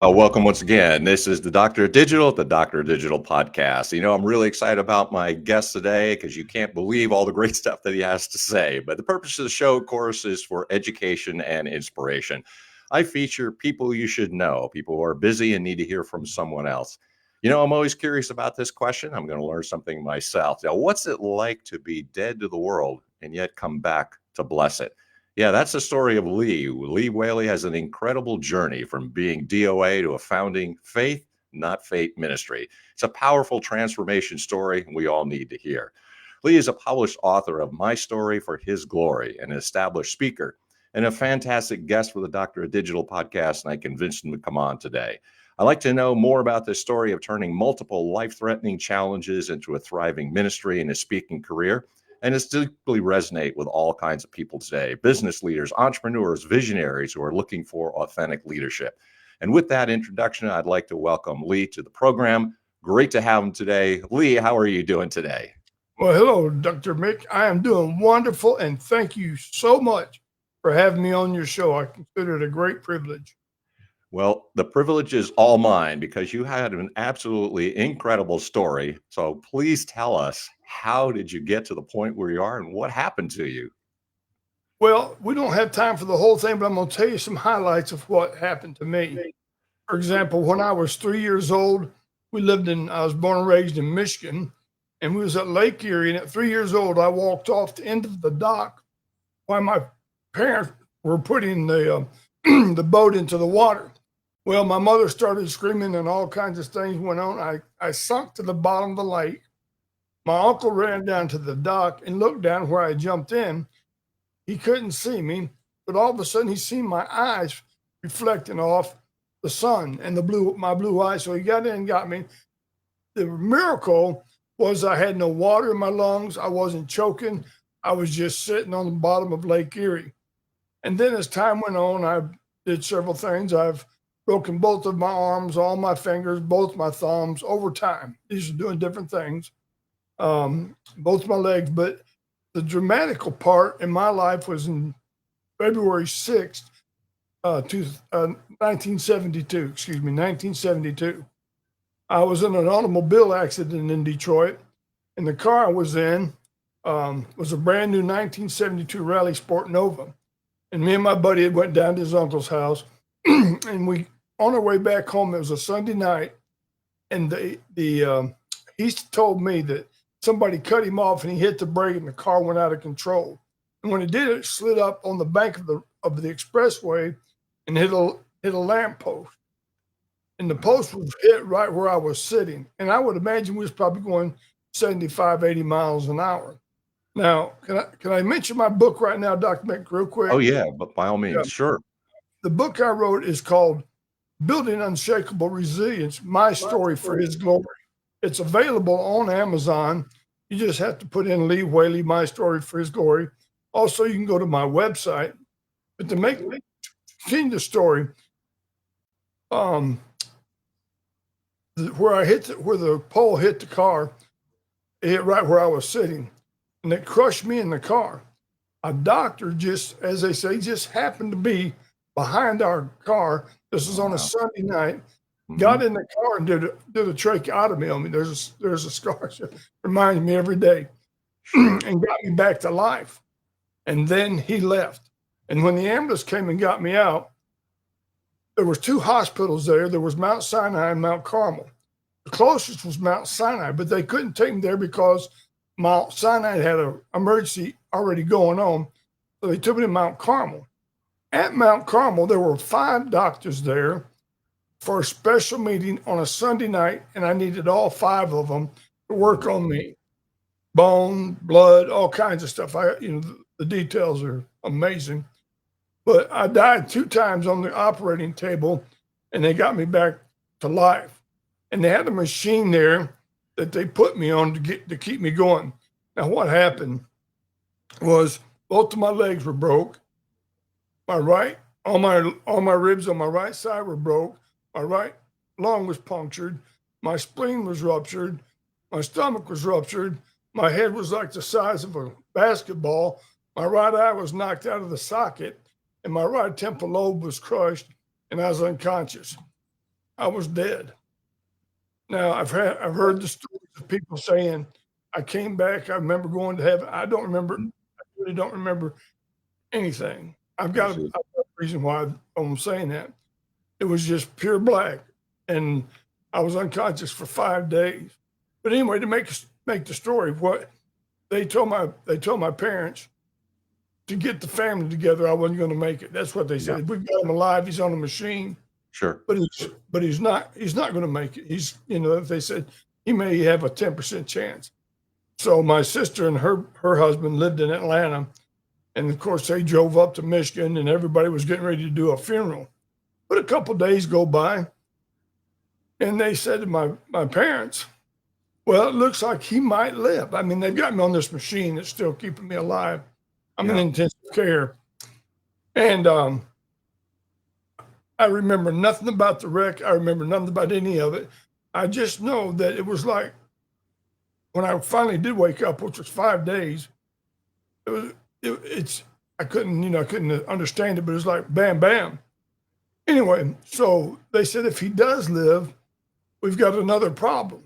Welcome once again. This is the Doctor of Digital, the Doctor of Digital podcast. I'm really excited about my guest today because you can't believe all the great stuff that he has to say. But the purpose of the show, of course, is for education and inspiration. I feature people you should know, people who are busy and need to hear from someone else. I'm always curious about this question. I'm going to learn something myself. Now, what's it like to be dead to the world and yet come back to bless it? Yeah, that's the story of Lee. Lee Whaley has an incredible journey from being DOA to a founding faith, not fate ministry. It's a powerful transformation story we all need to hear. Lee is a published author of My Story for His Glory, an established speaker, and a fantastic guest for the Doctor of Digital podcast, and I convinced him to come on today. I'd like to know more about this story of turning multiple life-threatening challenges into a thriving ministry and a speaking career. And it's deeply resonate with all kinds of people today, business leaders, entrepreneurs, visionaries who are looking for authentic leadership. And with that introduction, I'd like to welcome Lee to the program. Great to have him today. Lee, how are you doing today? Well, hello, Dr. Mick. I am doing wonderful, and thank you so much for having me on your show. I consider it a great privilege. Well, the privilege is all mine because you had an absolutely incredible story. So please tell us, how did you get to the point where you are and what happened to you? Well, we don't have time for the whole thing, but I'm going to tell you some highlights of what happened to me. For example, when I was 3 years old, I was born and raised in Michigan, and we was at Lake Erie. And at 3 years old, I walked off the end of the dock while my parents were putting the the boat into the water. Well, my mother started screaming and all kinds of things went on. I sunk to the bottom of the lake. My uncle ran down to the dock and looked down where I jumped in. He couldn't see me, but all of a sudden he seen my eyes reflecting off the sun and my blue eyes. So he got in and got me. The miracle was I had no water in my lungs. I wasn't choking. I was just sitting on the bottom of Lake Erie. And then as time went on, I did several things. I've broken both of my arms, all my fingers, both my thumbs over time. These are doing different things, both my legs. But the dramatical part in my life was in February 6th, 1972. I was in an automobile accident in Detroit, and the car I was in was a brand new 1972 Rally Sport Nova. And me and my buddy had went down to his uncle's house, and we, on our way back home, it was a Sunday night, and he told me that somebody cut him off, and he hit the brake, and the car went out of control. And when it did, it slid up on the bank of the expressway and hit a lamppost. And the post was hit right where I was sitting. And I would imagine we was probably going 75, 80 miles an hour. Now, can I mention my book right now, Dr. Mick, real quick? Oh, yeah, but by all means, Yeah. sure. The book I wrote is called Building Unshakable Resilience, My Story for His Glory. It's available on Amazon. You just have to put in Lee Whaley, My Story for His Glory. Also, you can go to my website. But to continue the story, where the pole hit the car, it hit right where I was sitting, and it crushed me in the car. A doctor just, as they say, just happened to be behind our car. This was on a Sunday night. Got in the car and did a tracheotomy on me. There's a scar that reminds me every day, and got me back to life. And then he left. And when the ambulance came and got me out, there was two hospitals there. There was Mount Sinai and Mount Carmel. The closest was Mount Sinai, but they couldn't take me there because Mount Sinai had an emergency already going on. So they took me to Mount Carmel. At Mount Carmel, there were 5 doctors there for a special meeting on a Sunday night, and I needed all 5 of them to work on me. Bone, blood, all kinds of stuff. The details are amazing. But I died 2 times on the operating table, and they got me back to life. And they had a machine there that they put me on to keep me going. Now, what happened was both of my legs were broke. All my ribs on my right side were broke. My right lung was punctured. My spleen was ruptured. My stomach was ruptured. My head was like the size of a basketball. My right eye was knocked out of the socket, and my right temporal lobe was crushed, and I was unconscious. I was dead. Now I've heard the stories of people saying, I came back, I remember going to heaven. I really don't remember anything. I've got a reason why I'm saying that. It was just pure black, and I was unconscious for 5 days. But anyway, to make the story, what they told my parents to get the family together, I wasn't going to make it. That's what they said. Yeah. We've got him alive. He's on a machine, Sure. but he's not going to make it. They said he may have a 10% chance. So my sister and her husband lived in Atlanta, and of course they drove up to Michigan, and everybody was getting ready to do a funeral. But a couple of days go by, and they said to my parents, well, it looks like he might live. I mean, they've got me on this machine that's still keeping me alive. I'm in intensive care. And I remember nothing about the wreck. I remember nothing about any of it. I just know that it was like when I finally did wake up, which was 5 days, I couldn't understand it, but it was like bam, bam. Anyway, so they said if he does live, we've got another problem.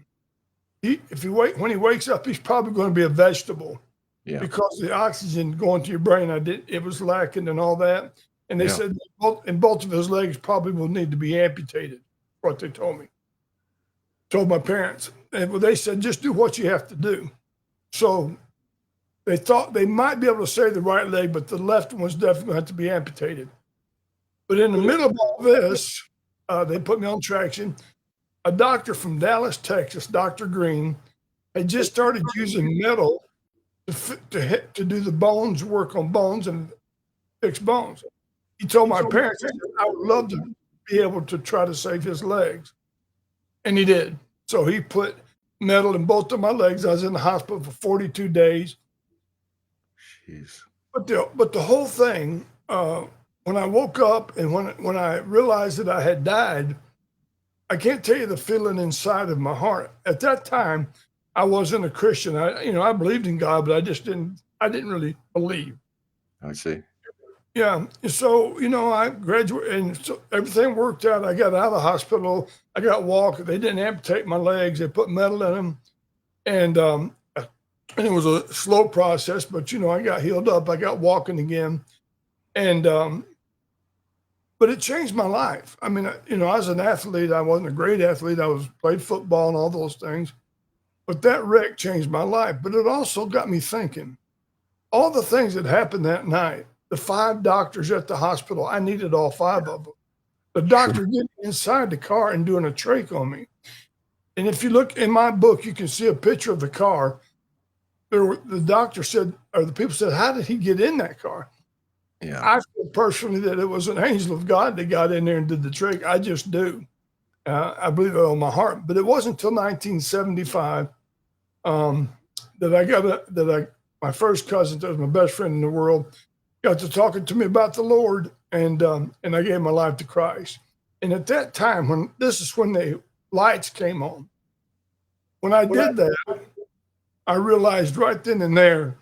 When he wakes up, he's probably going to be a vegetable, because the oxygen going to your brain, it was lacking and all that. And they said both of his legs probably will need to be amputated. What they told me, told my parents, and they said just do what you have to do. So they thought they might be able to save the right leg, but the left one was definitely going to have to be amputated. But in the middle of all this, they put me on traction. A doctor from Dallas, Texas, Dr. Green, had just started using metal to do the bones, work on bones and fix bones. He told my parents, I would love to be able to try to save his legs. And he did. So he put metal in both of my legs. I was in the hospital for 42 days. Jeez. But the whole thing, when I woke up and when I realized that I had died, I can't tell you the feeling inside of my heart. At that time, I wasn't a Christian. I believed in God, but I didn't really believe. I see. Yeah. So, I graduated, and so everything worked out. I got out of the hospital. I got walking. They didn't amputate my legs. They put metal in them. And it was a slow process, but, I got healed up. I got walking again. And, but it changed my life. I mean, I was an athlete. I wasn't a great athlete. I played football and all those things. But that wreck changed my life. But it also got me thinking, all the things that happened that night, the 5 doctors at the hospital, I needed all 5 of them. The doctor getting inside the car and doing a trach on me. And if you look in my book, you can see a picture of the car. The doctor said, or the people said, how did he get in that car? Yeah. I feel personally that it was an angel of God that got in there and did the trick. I just do. I believe it on my heart. But it wasn't until 1975 that my first cousin, that was my best friend in the world, got to talking to me about the Lord, and I gave my life to Christ. And at that time, this is when the lights came on. When I did that, I realized right then and there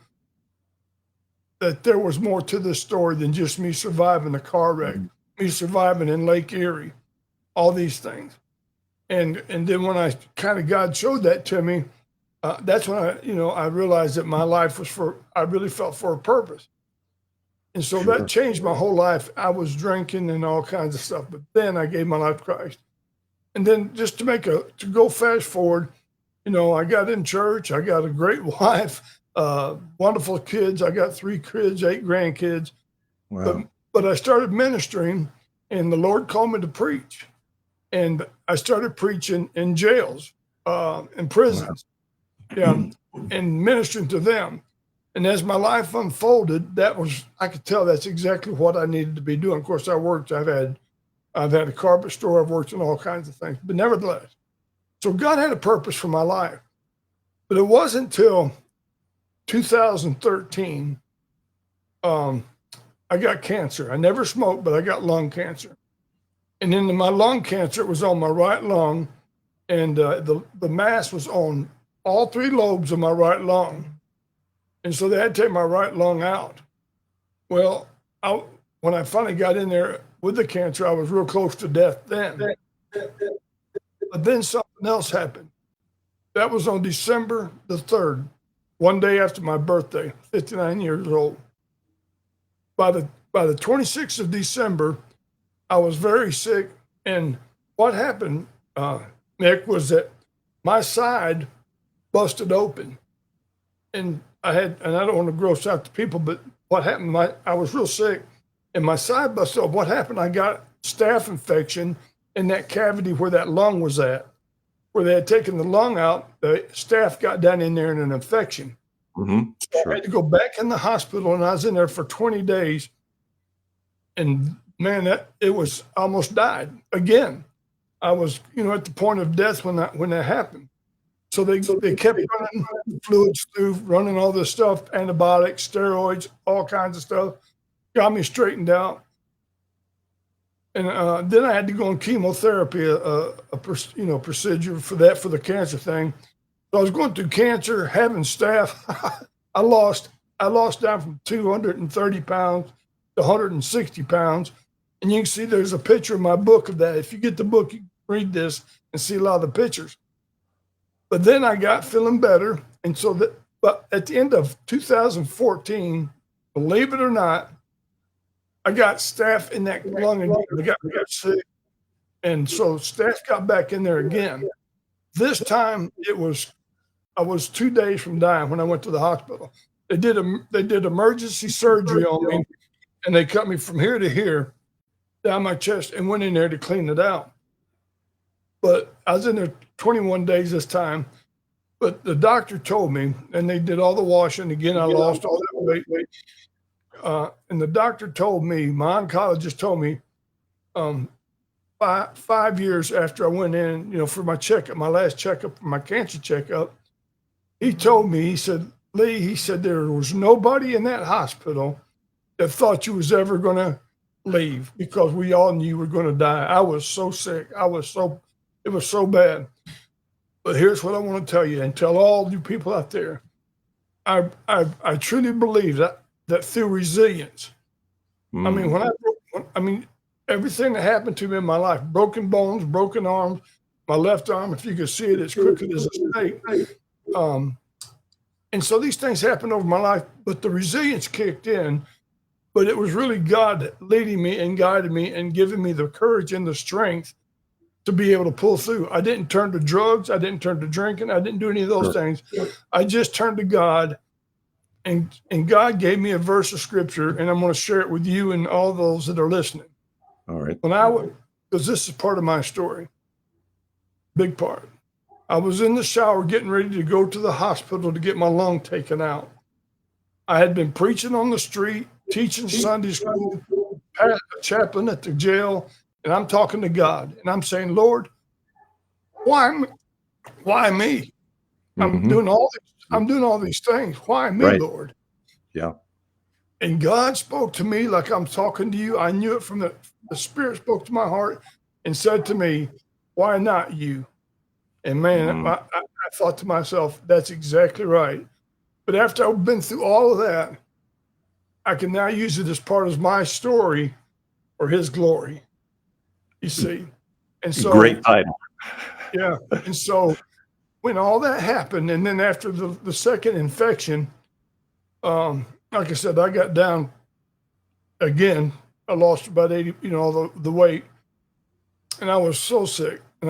that there was more to this story than just me surviving a car wreck, me surviving in Lake Erie, all these things. And then when God showed that to me, that's when I realized that my life I really felt for a purpose. And so that changed my whole life. I was drinking and all kinds of stuff, but then I gave my life to Christ. And then just to go fast forward, I got in church. I got a great wife, wonderful kids. I got 3 kids, 8 grandkids. Wow. But I started ministering, and the Lord called me to preach. And I started preaching in jails, in prisons, and ministering to them. And as my life unfolded, I could tell that's exactly what I needed to be doing. Of course, I've had a carpet store. I've worked in all kinds of things, but nevertheless, so God had a purpose for my life. But it wasn't until 2013, I got cancer. I never smoked, but I got lung cancer. And then my lung cancer was on my right lung, and the mass was on all 3 lobes of my right lung. And so they had to take my right lung out. Well, when I finally got in there with the cancer, I was real close to death then. But then something else happened. That was on December the 3rd, one day after my birthday, 59 years old. By the 26th of December, I was very sick. And what happened, Nick, was that my side busted open. And and I don't want to gross out the people, but what happened, I was real sick and my side busted open. What happened, I got staph infection in that cavity where that lung was at. Where they had taken the lung out, the staph got down in there in an infection. Mm-hmm. So I had to go back in the hospital, and I was in there for 20 days. And man, it was almost died again. I was, at the point of death when that happened. So they kept running fluids through, running all this stuff, antibiotics, steroids, all kinds of stuff, got me straightened out. And then I had to go on chemotherapy, a procedure for the cancer thing. So I was going through cancer, having staph. I lost down from 230 pounds to 160 pounds. And you can see there's a picture in my book of that. If you get the book, you can read this and see a lot of the pictures. But then I got feeling better. And but at the end of 2014, believe it or not, I got staph in that lung again. I got sick. And so staph got back in there again. This time I was 2 days from dying when I went to the hospital. They did emergency surgery on me, and they cut me from here to here down my chest and went in there to clean it out. But I was in there 21 days this time. But the doctor told me, and they did all the washing. Again, I lost all that weight. And the doctor told me, my oncologist told me, 5 years after I went in, for my checkup, my last checkup, my cancer checkup, he told me, he said, Lee, he said, there was nobody in that hospital that thought you was ever going to leave because we all knew you were going to die. I was so sick. It was so bad. But here's what I want to tell you and tell all you people out there. I truly believe that through resilience. I mean, everything that happened to me in my life, broken bones, broken arms, my left arm, if you could see it, it's crooked as a snake. And so these things happened over my life, but the resilience kicked in. But it was really God leading me and guiding me and giving me the courage and the strength to be able to pull through. I didn't turn to drugs. I didn't turn to drinking. I didn't do any of those things. I just turned to God. And God gave me a verse of scripture, and I'm going to share it with you and all those that are listening. All right. Because this is part of my story, big part. I was in the shower getting ready to go to the hospital to get my lung taken out. I had been preaching on the street, teaching Sunday school, a chaplain at the jail, and I'm talking to God, and I'm saying, Lord, why me? Mm-hmm. I'm doing all these things. Why me, right. Lord? Yeah. And God spoke to me like I'm talking to you. I knew it from the Spirit spoke to my heart and said to me, why not you? And man, I thought to myself, that's exactly right. But after I've been through all of that, I can now use it as part of my story for his glory. You see? And so great title. Yeah. And so when all that happened, and then after the second infection, like I said, I got down again. I lost about 80, the weight. And I was so sick. And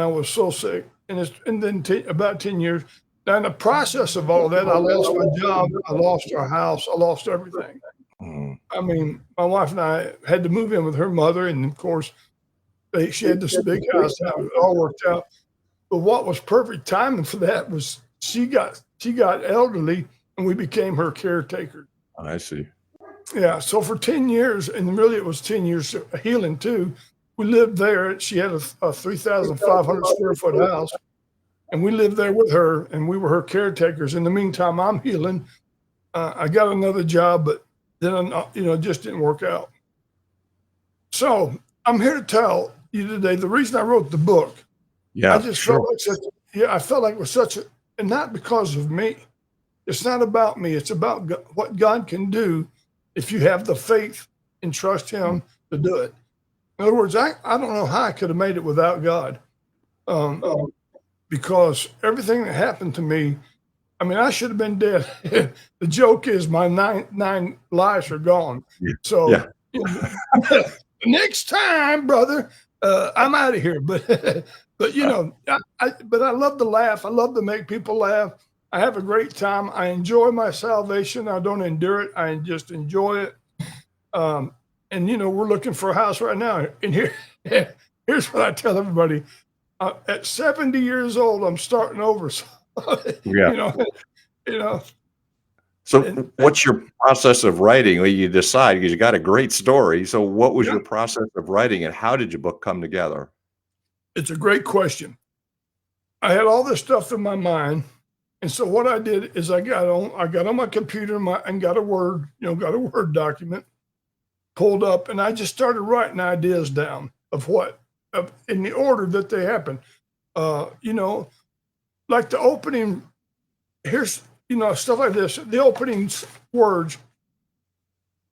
then about 10 years. Now, in the process of all of that, I lost my job. I lost our house. I lost everything. I mean, my wife and I had to move in with her mother. And of course, she had this big house. It all worked out. But what was perfect timing for that was she got elderly, and we became her caretaker. I see. Yeah. So for 10 years, and really it was 10 years of healing too. We lived there. She had a 3,500 square foot house, and we lived there with her, and we were her caretakers. In the meantime, I'm healing. I got another job, but then it just didn't work out. So I'm here to tell you today the reason I wrote the book. Yeah, I just felt like I felt like it was and not because of me. It's not about me. It's about what God can do if you have the faith and trust Him to do it. In other words, I don't know how I could have made it without God. because everything that happened to me, I mean, I should have been dead. The joke is my nine lives are gone. Yeah. So Yeah. next time, brother, I'm out of here. But but I love to laugh. I love to make people laugh. I have a great time. I enjoy my salvation. I don't endure it. I just enjoy it. And we're looking for a house right now. And here's what I tell everybody: at 70 years old, I'm starting over. So, Yeah. So and what's your process of writing? Well, you decide because you got a great story. So what was yeah, your process of writing and how did your book come together? it's a great question. I had all this stuff in my mind, and so what I did is I got on my computer and got a Word document pulled up, and I just started writing ideas down of in the order that they happened. Like the opening. Here's stuff like this. The opening words.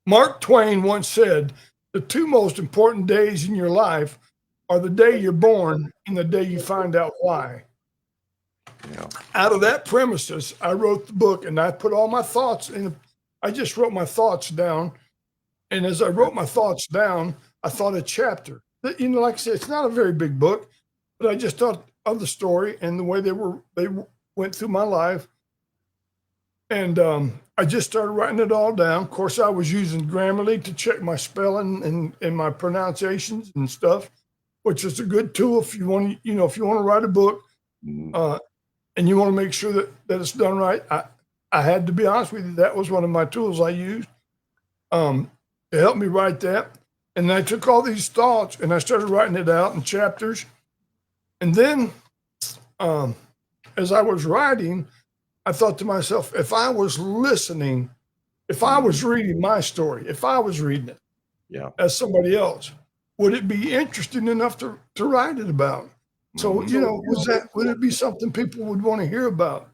Mark Twain once said, "The two most important days in your life are the day you're born and the day you find out why." Yeah. Out of that premises, I wrote the book, and I put all my thoughts in. I just wrote my thoughts down, and as I wrote my thoughts down, I thought a chapter. Like I said, it's not a very big book, but I just thought of the story and the way they went through my life, and I just started writing it all down. Of course, I was using Grammarly to check my spelling and my pronunciations and stuff, which is a good tool if you want to write a book. And you want to make sure that it's done right. I had to be honest with you, that was one of my tools I used to help me write that. And I took all these thoughts and I started writing it out in chapters. And then as I was writing, I thought to myself, if I was listening, if I was reading my story, if I was reading it as somebody else, would it be interesting enough to write it about? So, would it be something people would want to hear about?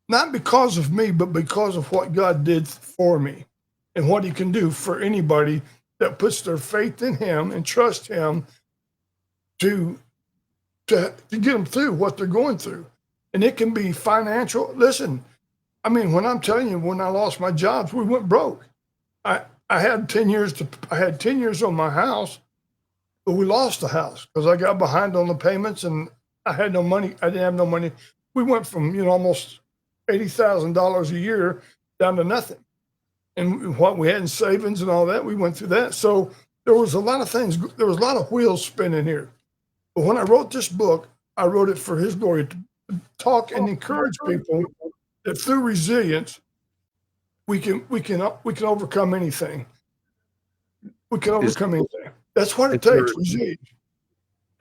Not because of me, but because of what God did for me and what he can do for anybody that puts their faith in him and trust him to get them through what they're going through. And it can be financial. Listen, I mean, when I'm telling you, when I lost my jobs, we went broke. I had 10 years on my house. But we lost the house because I got behind on the payments and I had no money. I didn't have no money. We went from, almost $80,000 a year down to nothing. And what we had in savings and all that, we went through that. So there was a lot of things. There was a lot of wheels spinning here. But when I wrote this book, I wrote it for his glory to talk and encourage people that through resilience, we can overcome anything. We can overcome anything. That's what it takes.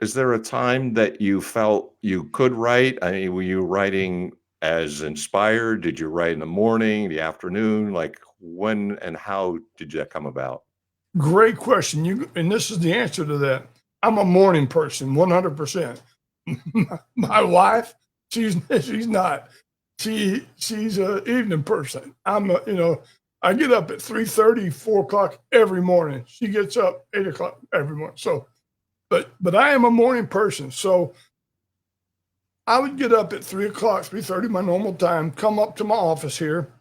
Is there a time that you felt you could write? I mean, were you writing as inspired? Did you write in the morning, the afternoon? Like when and how did that come about? Great question. And this is the answer to that. I'm a morning person, 100%. My wife, she's not. She's an evening person. I get up at 3:30, 4 o'clock every morning. She gets up 8 o'clock every morning. So, but I am a morning person. So I would get up at 3 o'clock, 3:30, my normal time, come up to my office here.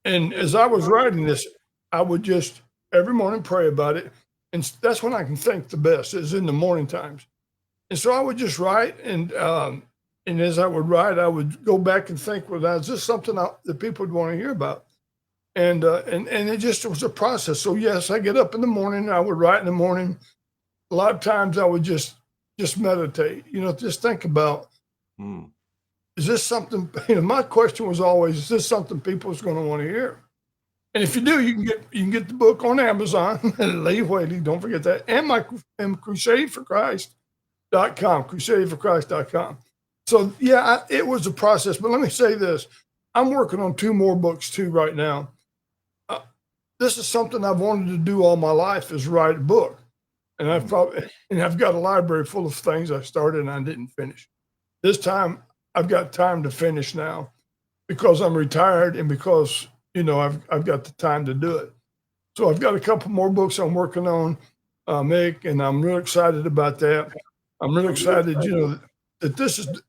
And as I was writing this, I would just every morning pray about it. And that's when I can think the best is in the morning times. And so I would just write. And as I would write, I would go back and think, well, now, is this something that people would want to hear about? And it just was a process. So yes, I get up in the morning and I would write in the morning. A lot of times I would just meditate, just think about, is this something, my question was always, is this something people is going to want to hear? And if you do, you can get the book on Amazon, Lee Whaley, don't forget that. And crusadeforchrist.com, crusadeforchrist.com. So yeah, it was a process, but let me say this. I'm working on 2 more books too right now. This is something I've wanted to do all my life is write a book. And I've got a library full of things I started and I didn't finish. This time I've got time to finish now because I'm retired and because, I've got the time to do it. So I've got a couple more books I'm working on, Mick, and I'm real excited about that. I'm real excited, that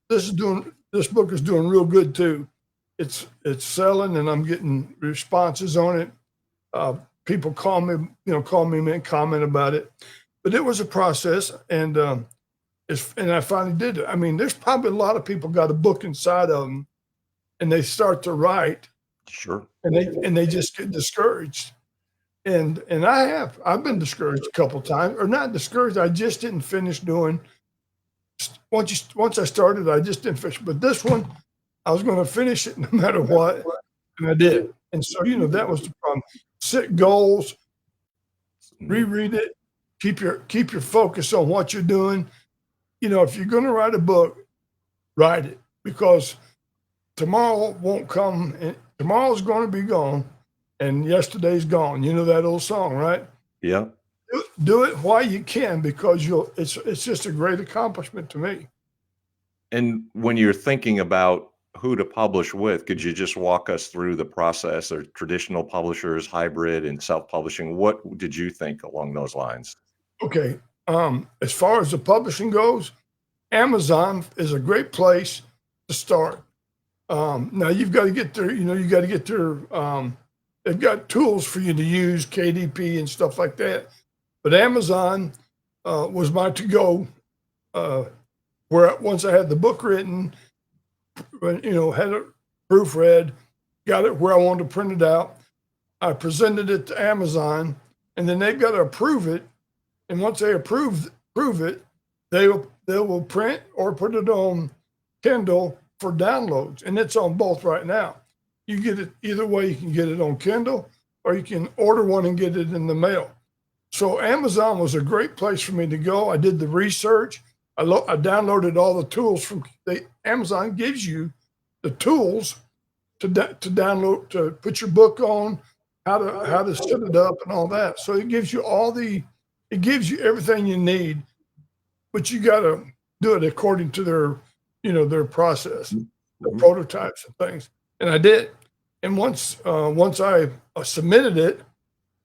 this book is doing real good too. It's selling, and I'm getting responses on it. People call me and comment about it. But it was a process, and I finally did it. I mean, there's probably a lot of people got a book inside of them, and they start to write, Sure. and they just get discouraged. And I've been discouraged a couple times, or not discouraged. I just didn't finish doing. Once I started, I just didn't finish. But this one, I was going to finish it no matter what, and I did. And so, that was the problem. Set goals, reread it, keep your focus on what you're doing. If you're going to write a book, write it, because tomorrow won't come. And tomorrow's going to be gone, and yesterday's gone. You know that old song, right? Yeah. Do it while you can, because it's just a great accomplishment to me. And when you're thinking about who to publish with, could you just walk us through the process of traditional publishers, hybrid, and self-publishing? What did you think along those lines? Okay. As far as the publishing goes, Amazon is a great place to start. Now you've got to get their, they've got tools for you to use, KDP and stuff like that. But Amazon was my to-go, where once I had the book written, had it proofread, got it where I wanted to print it out. I presented it to Amazon, and then they've got to approve it. And once they approve it, they will print or put it on Kindle for downloads, and it's on both right now. You get it either way. You can get it on Kindle, or you can order one and get it in the mail. So Amazon was a great place for me to go. I did the research. I downloaded all the tools from Amazon. Gives you the tools to download, to put your book on, how to set it up and all that. So it gives you it gives you everything you need, but you got to do it according to their process, the prototypes and things. And I did. And once I submitted it,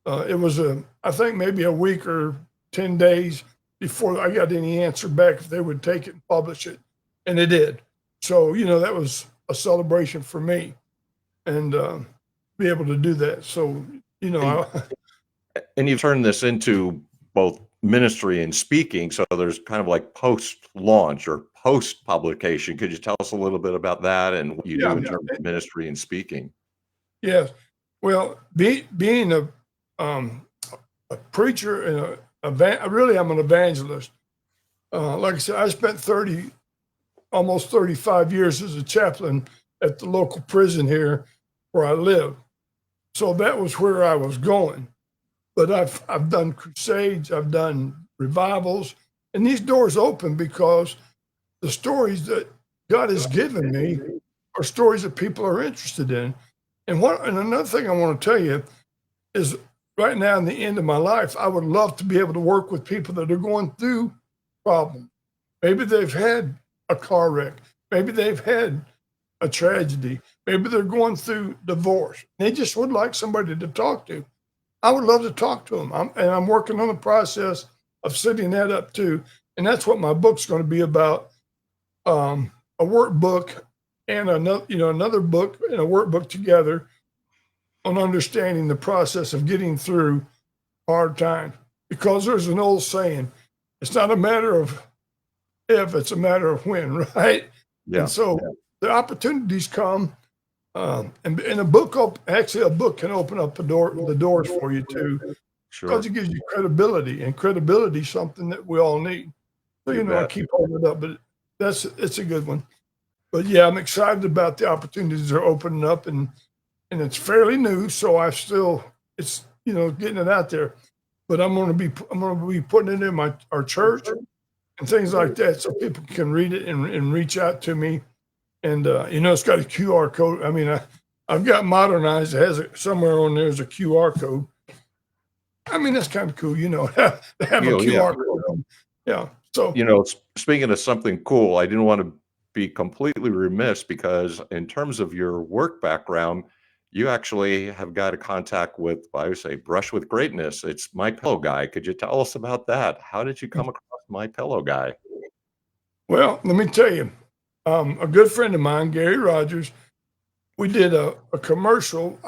it was I think maybe a week or 10 days before I got any answer back if they would take it and publish it. And they did. So, that was a celebration for me, and be able to do that. So, And you've turned this into both ministry and speaking. So there's kind of like post-launch or post-publication. Could you tell us a little bit about that and what you do in terms of ministry and speaking? Yes. Well, being a preacher and really I'm an evangelist. Like I said, I spent almost 35 years as a chaplain at the local prison here where I live. So that was where I was going. But I've done crusades, I've done revivals, and these doors open because the stories that God has given me are stories that people are interested in. And another thing I want to tell you is, right now in the end of my life, I would love to be able to work with people that are going through problems. Maybe they've had a car wreck. Maybe they've had a tragedy. Maybe they're going through divorce. They just would like somebody to talk to. I would love to talk to them. I'm working on the process of setting that up too. And that's what my book's going to be about. A workbook and another book and a workbook together on understanding the process of getting through hard times. Because there's an old saying, it's not a matter of if, it's a matter of when, right? Yeah. And so the opportunities come. And a book can open up the doors for you too, because it gives you credibility, and credibility is something that we all need. So I keep holding it up, but it's a good one. But yeah, I'm excited about the opportunities that are opening up, and it's fairly new, so it's getting it out there. But I'm going to be putting it in our church and things like that, so people can read it and reach out to me. And, it's got a QR code. I mean, I've got modernized. It has somewhere on there's a QR code. I mean, that's kind of cool, to have a QR code. Yeah. So, speaking of something cool, I didn't want to be completely remiss, because in terms of your work background, you actually have got a contact with, I would say, Brush with Greatness. It's My Pillow Guy. Could you tell us about that? How did you come across My Pillow Guy? Well, let me tell you, a good friend of mine, Gary Rogers, we did a commercial.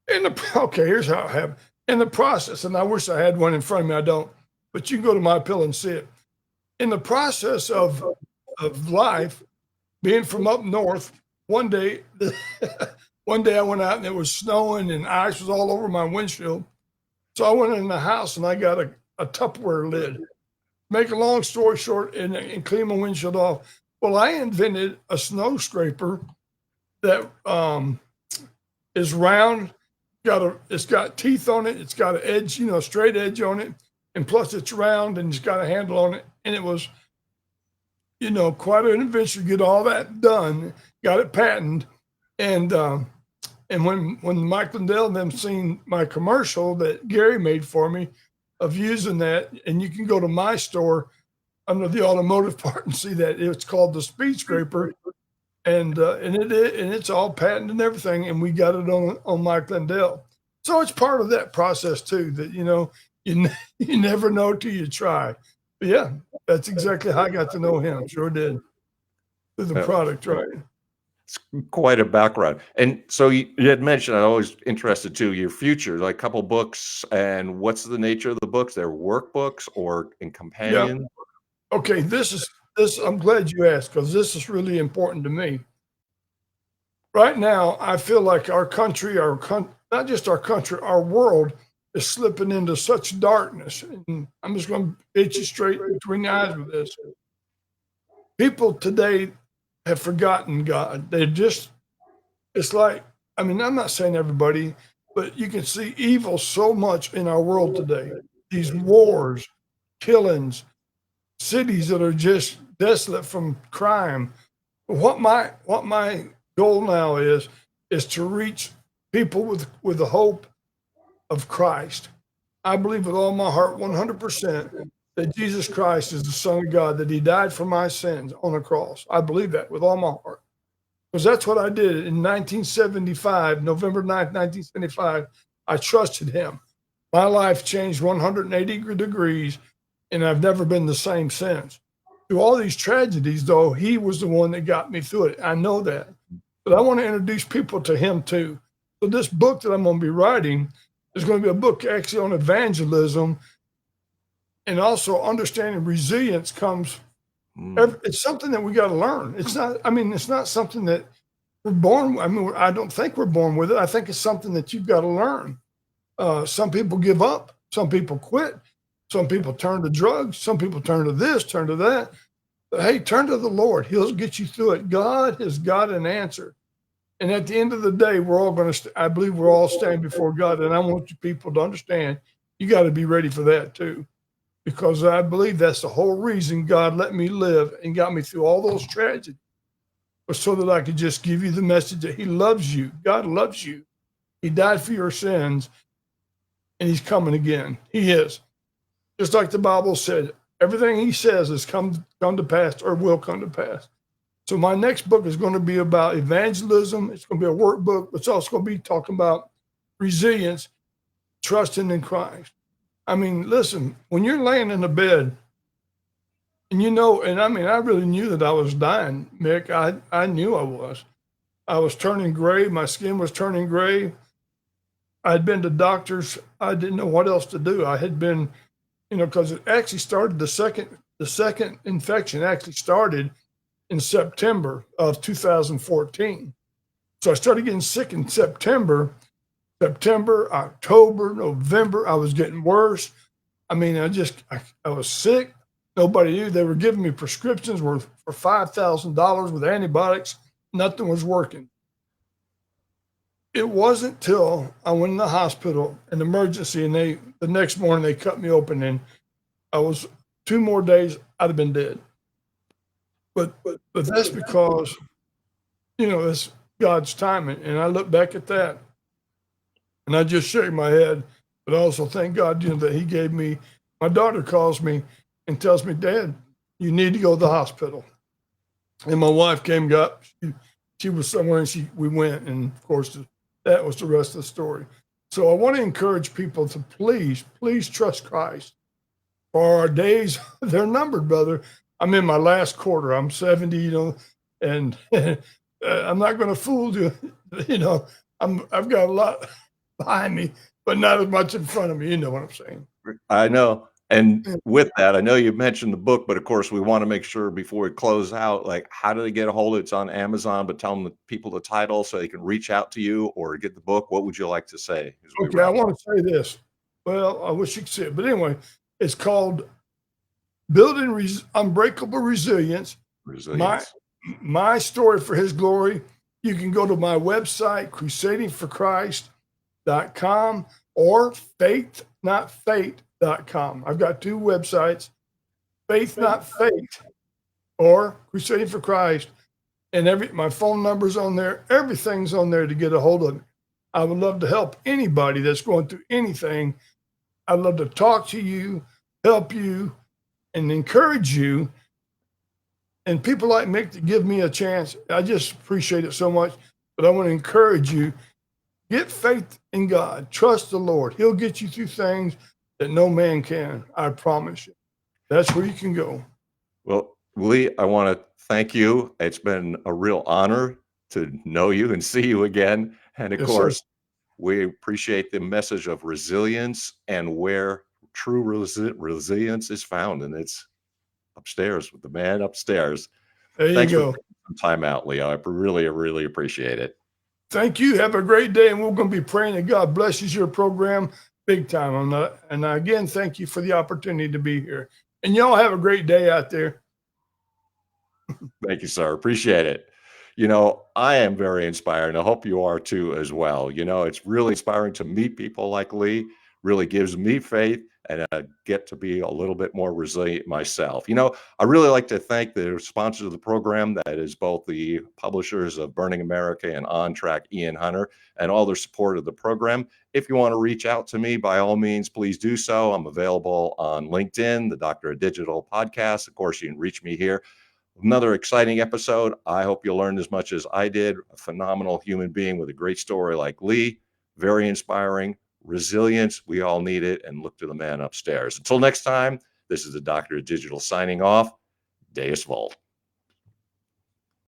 Okay, here's how it happened. In the process, and I wish I had one in front of me, I don't, but you can go to my pill and see it. In the process of life, being from up north, one day, one day I went out and it was snowing and ice was all over my windshield. So I went in the house and I got a Tupperware lid. Make a long story short, and clean my windshield off. Well, I invented a snow scraper that is round. It's got teeth on it. It's got an edge, straight edge on it, and plus it's round and it's got a handle on it. And it was, quite an adventure to get all that done. Got it patented, and when Mike Lindell and them seen my commercial that Gary made for me of using that, and you can go to my store under the automotive part and see that it's called the Speed Scraper, and it's all patented and everything, and we got it on Mike Lindell. So it's part of that process too. That you never know till you try. But yeah, that's exactly how I got to know him. Sure did, through the product, right? It's quite a background. And so you had mentioned, I'm always interested too, your future, like a couple books, and what's the nature of the books? They're workbooks or in companion? Yeah. Okay, this I'm glad you asked, because this is really important to me. Right now, I feel like our country, not just our country, our world is slipping into such darkness. And I'm just going to hit you straight between the eyes with this. People today have forgotten God. It's like, I'm not saying everybody, but you can see evil so much in our world today. These wars, killings, cities that are just desolate from crime. What my goal now is to reach people with the hope of Christ. I believe with all my heart, 100%, that Jesus Christ is the Son of God, that he died for my sins on the cross. I believe that with all my heart. Because that's what I did in 1975, November 9th, 1975. I trusted him. My life changed 180 degrees, and I've never been the same since. Through all these tragedies, though, he was the one that got me through it. I know that. But I want to introduce people to him too. So this book that I'm going to be writing is going to be a book actually on evangelism, and also understanding resilience comes. It's something that we got to learn. It's not something that we're born. I don't think we're born with it. I think it's something that you've got to learn. Some people give up. Some people quit. Some people turn to drugs. Some people turn to this, turn to that. But hey, turn to the Lord. He'll get you through it. God has got an answer. And at the end of the day, we're all going to, I believe we're all standing before God. And I want you people to understand, you got to be ready for that too. Because I believe that's the whole reason God let me live and got me through all those tragedies, was so that I could just give you the message that he loves you. God loves you. He died for your sins, and he's coming again. He is. Just like the Bible said, everything he says has come to pass or will come to pass. So my next book is going to be about evangelism. It's going to be a workbook, but it's also going to be talking about resilience, trusting in Christ. Listen, when you're laying in the bed and I really knew that I was dying, Mick. I knew I was. I was turning gray. My skin was turning gray. I'd been to doctors. I didn't know what else to do. I had been, because it actually started, the second infection actually started in September of 2014. So I started getting sick in September, October, November. I was getting worse. I was sick. Nobody knew. They were giving me prescriptions for $5,000 with antibiotics. Nothing was working. It wasn't till I went in the hospital, an emergency, and the next morning they cut me open, and I was 2 more days, I'd have been dead. But that's because, it's God's timing. And I look back at that and I just shake my head, but I also thank God, that he gave me, my daughter calls me and tells me, Dad, you need to go to the hospital. And my wife got, she was somewhere and we went. And of course, that was the rest of the story. So I want to encourage people to please trust Christ. For our days, they're numbered, brother. I'm in my last quarter. I'm 70, you know, and I'm not going to fool you. You know, I've got a lot behind me, but not as much in front of me. You know what I'm saying? I know. And with that, I know you mentioned the book, but of course, we want to make sure before we close out, like, how do they get a hold of it? It's on Amazon, but tell them the people the title so they can reach out to you or get the book. What would you like to say as we Okay, I wrap up? want to say this. Well, I wish you could see it, but anyway, it's called Building Unbreakable Resilience. My Resilience. my story for His glory. You can go to my website, crusadingforchrist.com or faithnotfate.com. I've got two websites, Faith Not Fate or Crusading for Christ, and my phone number's on there. Everything's on there to get a hold of me. I would love to help anybody that's going through anything. I'd love to talk to you, help you, and encourage you. And people like Mick to give me a chance. I just appreciate it so much. But I want to encourage you, get faith in God. Trust the Lord. He'll get you through things that no man can. I promise you. That's where you can go. Well, Lee, I want to thank you. It's been a real honor to know you and see you again. And of Yes, sir. course, we appreciate the message of resilience and where true resilience is found. And it's upstairs with the man upstairs. There you Thanks for go. taking some time out, Leo. I really appreciate it. Thank you. Have a great day. And we're going to be praying that God blesses your program big time on that. And again, thank you for the opportunity to be here. And y'all have a great day out there. Thank you, sir. Appreciate it. You know, I am very inspired, and I hope you are too as well. You know, it's really inspiring to meet people like Lee, really gives me faith, and I get to be a little bit more resilient myself. You know, I really like to thank the sponsors of the program, that is both the publishers of Burning America and On Track, Ian Hunter, and all their support of the program. If you want to reach out to me, by all means, please do so. I'm available on LinkedIn, the Doctor of Digital podcast. Of course, you can reach me here. Another exciting episode. I hope you learned as much as I did. A phenomenal human being with a great story like Lee. Very inspiring. Resilience. We all need it. And look to the man upstairs. Until next time, this is the Doctor of Digital signing off. Deus Volt.